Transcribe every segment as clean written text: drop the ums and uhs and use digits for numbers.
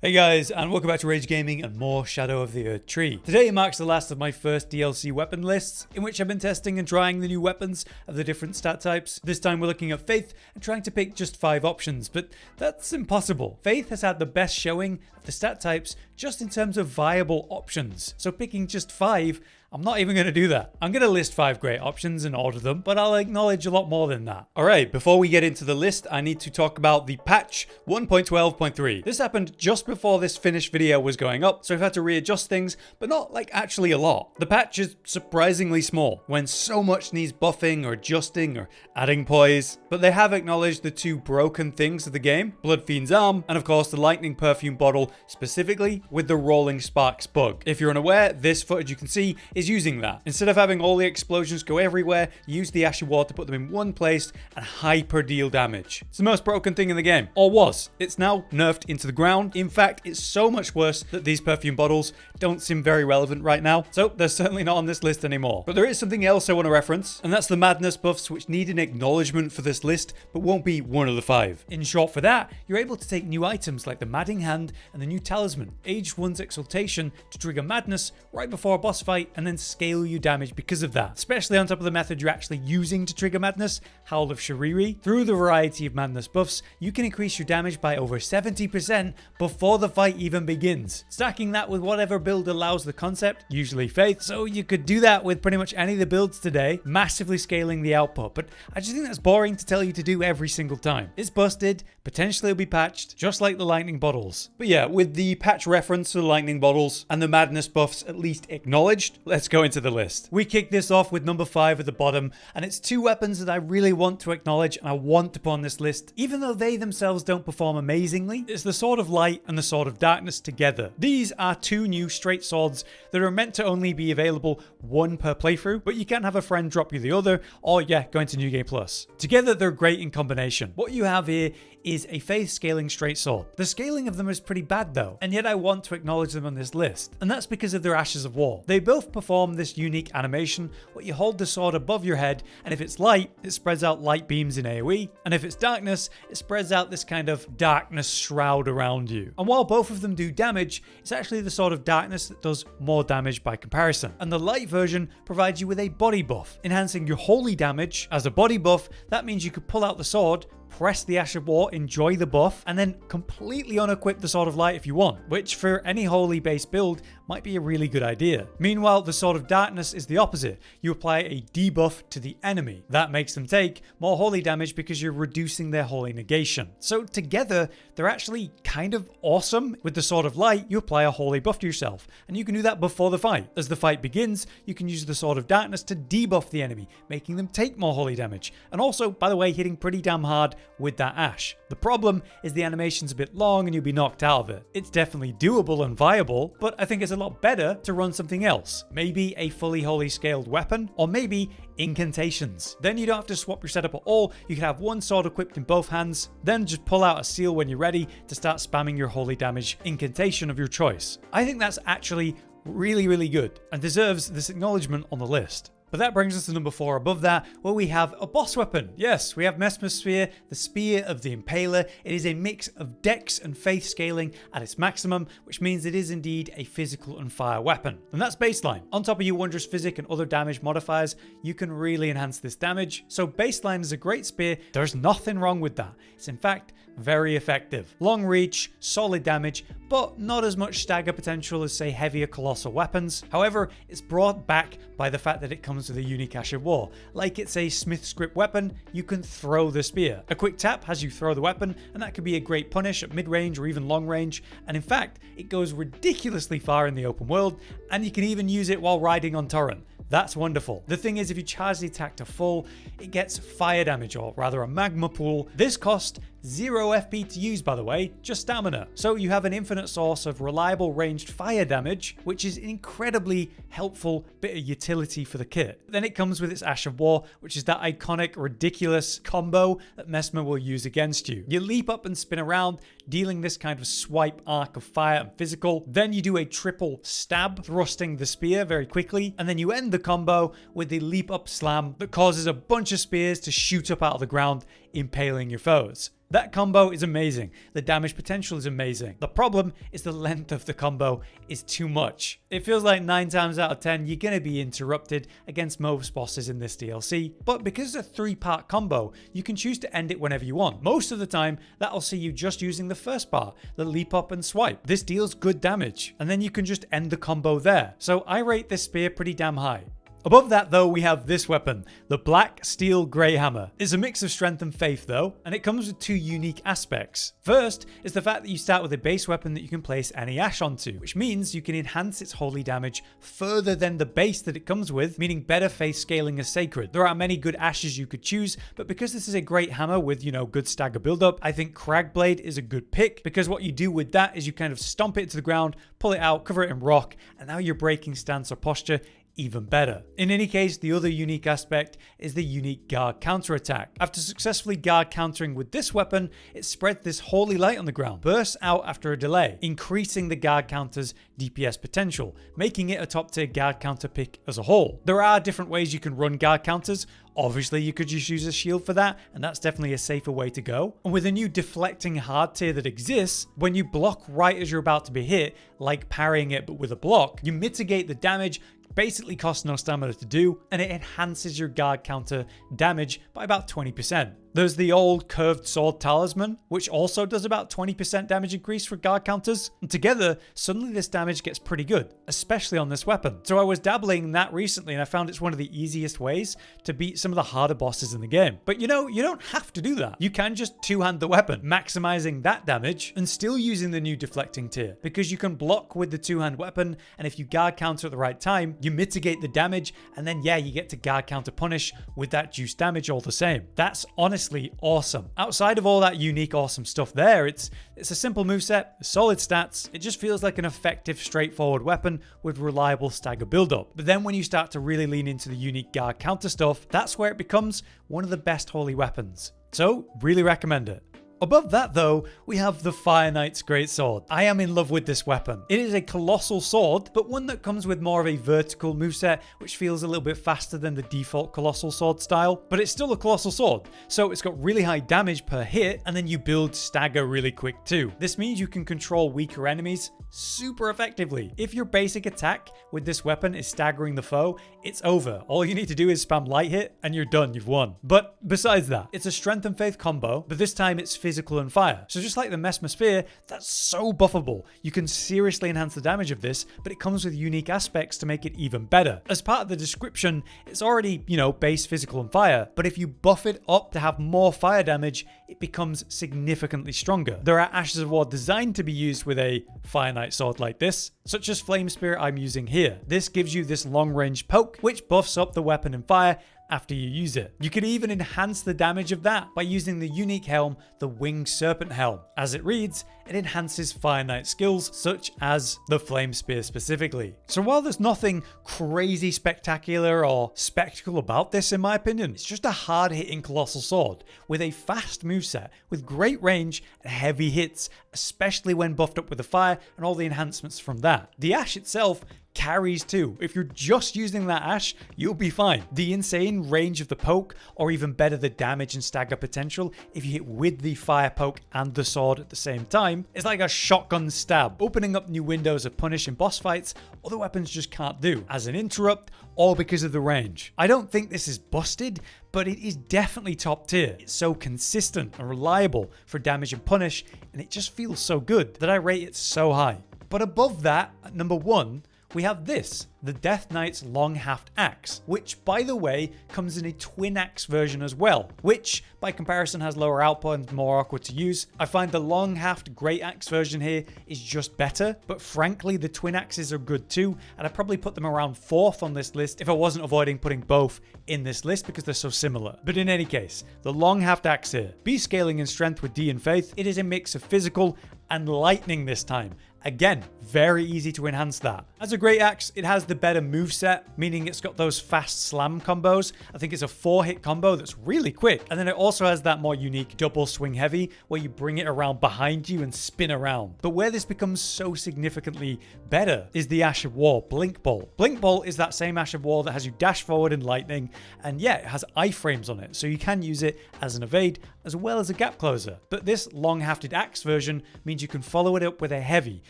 Hey guys, and welcome back to Rage Gaming and more Shadow of the Erdtree. Today marks the last of my first DLC weapon lists, in which I've been testing and trying the new weapons of the different stat types. This time we're looking at Faith and trying to pick just 5 options, but that's impossible. Faith has had the best showing of the stat types just in terms of viable options, so picking just 5, I'm not even going to do that. I'm going to list 5 great options and order them, but I'll acknowledge a lot more than that. Alright, before we get into the list, I need to talk about the patch 1.12.3. This happened just before this finished video was going up, so I've had to readjust things, but not like actually a lot. The patch is surprisingly small, when so much needs buffing or adjusting or adding poise, but they have acknowledged the 2 broken things of the game, Bloodfiend's Arm, and of course the lightning perfume bottle, specifically with the rolling sparks bug. If you're unaware, this footage you can see is using that. Instead of having all the explosions go everywhere, use the Ashy Ward to put them in one place and hyper deal damage. It's the most broken thing in the game, or was. It's now nerfed into the ground. In fact, it's so much worse that these perfume bottles don't seem very relevant right now, so they're certainly not on this list anymore. But there is something else I want to reference, and that's the madness buffs, which need an acknowledgement for this list, but won't be one of the 5. In short, for that, you're able to take new items like the Madding Hand and the new talisman, Aged One's Exaltation, to trigger madness right before a boss fight and then scale your damage because of that, especially on top of the method you're actually using to trigger madness, Howl of Shiriri. Through the variety of madness buffs, you can increase your damage by over 70% before the fight even begins. Stacking that with whatever build allows the concept, usually Faith, so you could do that with pretty much any of the builds today, massively scaling the output, but I just think that's boring to tell you to do every single time. It's busted, potentially it'll be patched, just like the lightning bottles. But yeah, with the patch reference to the lightning bottles and the madness buffs at least acknowledged, let's go into the list. We kick this off with number 5 at the bottom, and it's 2 weapons that I really want to acknowledge and I want to put on this list, even though they themselves don't perform amazingly. It's the Sword of Light and the Sword of Darkness together. These are 2 new straight swords that are meant to only be available 1 per playthrough, but you can have a friend drop you the other, or yeah, go into New Game Plus. Together they're great in combination. What you have here is a Faith scaling straight sword. The scaling of them is pretty bad though, and yet I want to acknowledge them on this list, and that's because of their Ashes of War. They both perform this unique animation where you hold the sword above your head, and if it's light, it spreads out light beams in AoE, and if it's darkness, it spreads out this kind of darkness shroud around you. And while both of them do damage, it's actually the Sword of Darkness that does more damage by comparison, and the light version provides you with a body buff, enhancing your holy damage. As a body buff, that means you could pull out the sword, press the Ash of War, enjoy the buff, and then completely unequip the Sword of Light if you want, which for any holy based build might be a really good idea. Meanwhile, the Sword of Darkness is the opposite. You apply a debuff to the enemy. That makes them take more holy damage because you're reducing their holy negation. So together, they're actually kind of awesome. With the Sword of Light, you apply a holy buff to yourself, and you can do that before the fight. As the fight begins, you can use the Sword of Darkness to debuff the enemy, making them take more holy damage, and also, by the way, hitting pretty damn hard with that ash. The problem is the animation's a bit long and you'll be knocked out of it. It's definitely doable and viable, but I think it's a lot better to run something else. Maybe a fully holy scaled weapon, or maybe incantations. Then you don't have to swap your setup at all. You can have one sword equipped in both hands, then just pull out a seal when you're ready to start spamming your holy damage incantation of your choice. I think that's actually really good and deserves this acknowledgement on the list. But that brings us to number 4 above that, where we have a boss weapon. Yes, we have Messmer's Spear, the Spear of the Impaler. It is a mix of Dex and Faith scaling at its maximum, which means it is indeed a physical and fire weapon. And that's baseline. On top of your Wondrous Physic and other damage modifiers, you can really enhance this damage. So baseline is a great spear. There's nothing wrong with that. It's in fact very effective. Long reach, solid damage, but not as much stagger potential as say heavier colossal weapons. However, it's brought back by the fact that it comes with a unique Ash of War. Like it's a Smith's Grip weapon, you can throw the spear. A quick tap has you throw the weapon, and that could be a great punish at mid-range or even long range, and in fact, it goes ridiculously far in the open world, and you can even use it while riding on Torrent. That's wonderful. The thing is, if you charge the attack to full, it gets fire damage, or rather a magma pool. This cost 0 FP to use, by the way, just stamina. So you have an infinite source of reliable ranged fire damage, which is an incredibly helpful bit of utility for the kit. Then it comes with its Ash of War, which is that iconic, ridiculous combo that Messmer will use against you. You leap up and spin around, dealing this kind of swipe arc of fire and physical. Then you do a triple stab, thrusting the spear very quickly, and then you end the combo with the leap up slam that causes a bunch of spears to shoot up out of the ground impaling your foes. That combo is amazing. The damage potential is amazing. The problem is the length of the combo is too much. It feels like 9 times out of 10 you're going to be interrupted against most bosses in this DLC, but because it's a 3-part combo, you can choose to end it whenever you want. Most of the time, that'll see you just using the first part, the leap up and swipe. This deals good damage, and then you can just end the combo there. So I rate this spear pretty damn high. Above that though, we have this weapon, the Black Steel Greathammer. It's a mix of strength and faith though, and it comes with 2 unique aspects. First is the fact that you start with a base weapon that you can place any ash onto, which means you can enhance its holy damage further than the base that it comes with, meaning better faith scaling as sacred. There are many good ashes you could choose, but because this is a great hammer with, good stagger buildup, I think Cragblade is a good pick, because what you do with that is you kind of stomp it to the ground, pull it out, cover it in rock, and now you're breaking stance or posture even better. In any case, the other unique aspect is the unique guard counterattack. After successfully guard countering with this weapon, it spreads this holy light on the ground, bursts out after a delay, increasing the guard counter's DPS potential, making it a top tier guard counter pick as a whole. There are different ways you can run guard counters. Obviously, you could just use a shield for that, and that's definitely a safer way to go. And with a new deflecting hard tier that exists, when you block right as you're about to be hit, like parrying it but with a block, you mitigate the damage, basically costs no stamina to do, and it enhances your guard counter damage by about 20%. There's the old curved sword talisman, which also does about 20% damage increase for guard counters. And together, suddenly this damage gets pretty good, especially on this weapon. So I was dabbling in that recently, and I found it's one of the easiest ways to beat some of the harder bosses in the game. But you don't have to do that. You can just two-hand the weapon, maximizing that damage, and still using the new deflecting tier, because you can block with the two-hand weapon, and if you guard counter at the right time, you mitigate the damage, and then you get to guard counter punish with that juice damage all the same. That's honestly awesome. Outside of all that unique awesome stuff there, it's a simple moveset, solid stats. It just feels like an effective, straightforward weapon with reliable stagger buildup. But then when you start to really lean into the unique guard counter stuff, that's where it becomes one of the best holy weapons. So really recommend it. Above that though, we have the Fire Knight's Greatsword. I am in love with this weapon. It is a colossal sword, but one that comes with more of a vertical moveset, which feels a little bit faster than the default colossal sword style, but it's still a colossal sword. So it's got really high damage per hit, and then you build stagger really quick too. This means you can control weaker enemies super effectively. If your basic attack with this weapon is staggering the foe, it's over. All you need to do is spam light hit and you're done, you've won. But besides that, it's a strength and faith combo, but this time it's physical and fire. So just like the Messmer Spear, that's so buffable. You can seriously enhance the damage of this, but it comes with unique aspects to make it even better. As part of the description, it's already, base physical and fire, but if you buff it up to have more fire damage, it becomes significantly stronger. There are Ashes of War designed to be used with a Fire Knight sword like this, such as Flame Spear I'm using here. This gives you this long range poke, which buffs up the weapon in fire after you use it. You could even enhance the damage of that by using the unique helm, the Winged Serpent Helm. As it reads, it enhances Fire Knight skills such as the Flame Spear specifically. So while there's nothing crazy spectacular or spectacle about this in my opinion, it's just a hard hitting colossal sword with a fast moveset with great range and heavy hits, especially when buffed up with the fire and all the enhancements from that. The Ash itself carries too. If you're just using that Ash, you'll be fine. The insane range of the poke, or even better the damage and stagger potential if you hit with the fire poke and the sword at the same time, is like a shotgun stab, opening up new windows of punish in boss fights other weapons just can't do, as an interrupt or because of the range. I don't think this is busted, but it is definitely top tier. It's so consistent and reliable for damage and punish, and it just feels so good that I rate it so high. But above that, at number 1, we have this, the Death Knight's Longhaft Axe, which by the way comes in a twin axe version as well, which by comparison has lower output and more awkward to use. I find the Longhaft Great Axe version here is just better, but frankly the twin axes are good too, and I'd probably put them around 4th on this list if I wasn't avoiding putting both in this list because they're so similar. But in any case, the Longhaft Axe here, B scaling in strength with D and faith, it is a mix of physical and lightning this time. Again, very easy to enhance that. As a great axe, it has the better moveset, meaning it's got those fast slam combos. I think it's a 4-hit combo that's really quick. And then it also has that more unique double swing heavy where you bring it around behind you and spin around. But where this becomes so significantly better is the Ash of War, Blink Bolt. Blink Bolt is that same Ash of War that has you dash forward and lightning, and it has iframes on it, so you can use it as an evade as well as a gap closer. But this long-hafted axe version means you can follow it up with a heavy,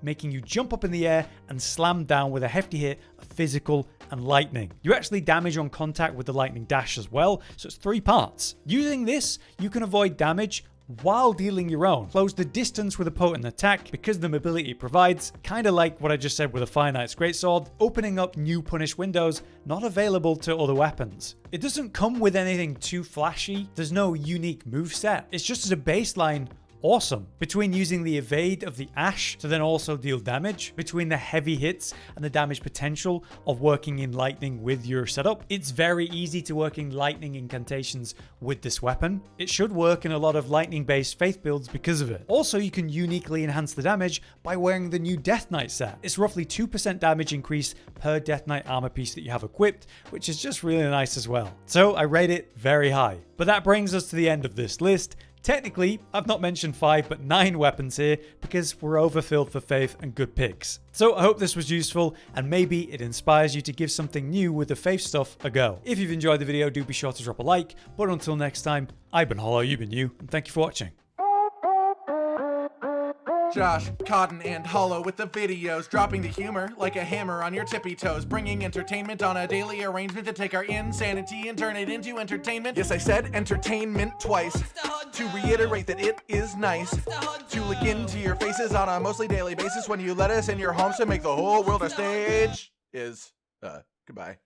making you jump up in the air and slam down with a hefty hit of physical and lightning. You actually damage on contact with the lightning dash as well, so it's 3 parts. Using this, you can avoid damage while dealing your own. Close the distance with a potent attack because the mobility it provides, kind of like what I just said with a Fire Knight's greatsword, opening up new punish windows not available to other weapons. It doesn't come with anything too flashy, there's no unique moveset, it's just as a baseline awesome. Between using the evade of the ash to then also deal damage, between the heavy hits and the damage potential of working in lightning with your setup, it's very easy to work in lightning incantations with this weapon. It should work in a lot of lightning based faith builds because of it. Also, you can uniquely enhance the damage by wearing the new Death Knight set. It's roughly 2% damage increase per Death Knight armor piece that you have equipped, which is just really nice as well. So I rate it very high. But that brings us to the end of this list. Technically, I've not mentioned 5 but 9 weapons here because we're overfilled for faith and good picks. So I hope this was useful and maybe it inspires you to give something new with the faith stuff a go. If you've enjoyed the video, do be sure to drop a like, but until next time, I've been Hollow, you've been you, and thank you for watching. Josh, Cotton, and Hollow with the videos, dropping the humor like a hammer on your tippy toes, bringing entertainment on a daily arrangement to take our insanity and turn it into entertainment. Yes, I said entertainment twice, to reiterate that it is nice to look into your faces on a mostly daily basis when you let us in your homes to make the whole world a stage. Goodbye.